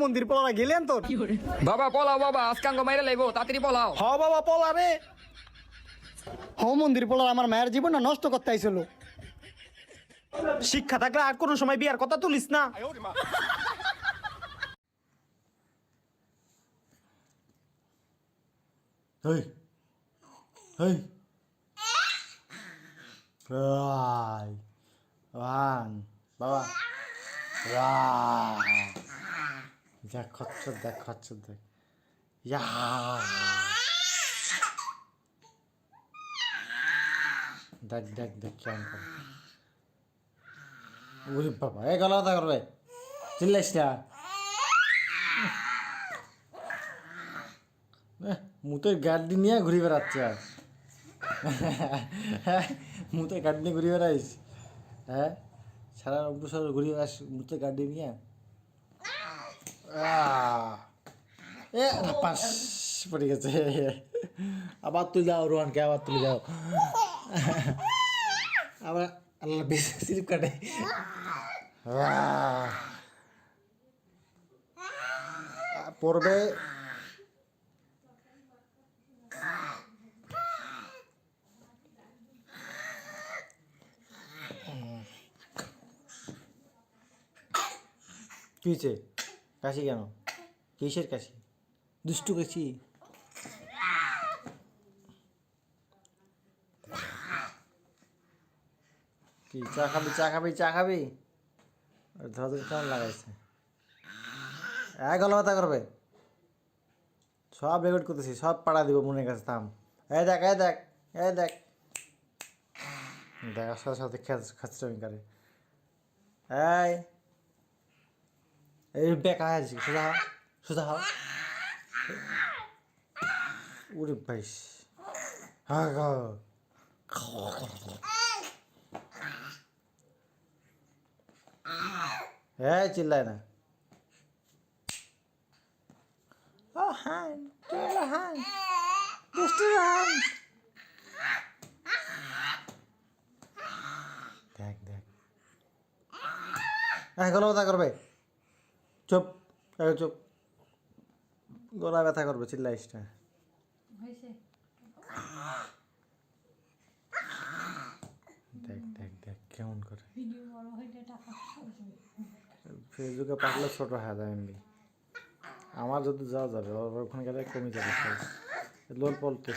মন্দির পলারা গেলেন তোর বাবা পলাও বাবা আজকাঙ্গ মাইরে লাইবো তাড়াতাড়ি পলাও। হ বাবা পলা রে। হ মন্দির পলার আমার মায়ের জীবনটা নষ্ট করতে আইছিল। শিক্ষা থাকলে আর কোনো সময় বিয়ার কথা তুলিস না। হেই হেই রাই ওয়ান বাবা রাই দেখ খচ্চর দেখ খচ্চর দেখ ইয়া দেখ দেখ দেখ কেমন করে ওরে বাবা এ গলা কথা করবে চিল্লাইস না মুতের গাড়ি নিয়ে ঘুরে বেড়াচ্ছে আর মুতের গাড়ি নিয়ে ঘুরে বেড়াইস হ্যাঁ সারা রংপুর শহর ঘুরে বেড়াস মুতের গাড়ি নিয়ে এ পাশ পড়ে গেছে আবার তুই যাও রোহানকে আবার তুলে যাও আবার আল্লাহ বেশি স্লিপ কাটে পড়বে কি হয়েছে কাশি কেন কিসের কাশি দুষ্টু কাশি কি চা খাবি চা খাবি চা খাবি ধর কেমন লাগাইছে এক গলা ব্যথা করবে সব রেকর্ড করতেছি সব পাড়া দিব মনের কাছে থাম এই দেখ এই দেখ এই দেখ দেখার সাথে সাথে খাচ্ছি করে এই বেকা আছে সোজা সোজা হও ওরে ভাইস হ্যাঁ হ্যাঁ চিল্লায় না ও হ্যাঁ হ্যাঁ দুষ্টু দেখ দেখ হ্যাঁ গলা ব্যথা করবে চুপ চুপ গলা ব্যথা করবে চিল্লাইস না দেখ দেখ দেখ কেমন করে ফেসবুকে পাঠলে ছোট হয়ে যাবে এমবি আমার যদি যাওয়া যাবে ওখানে গেলে কমে যাবে লোল পলতে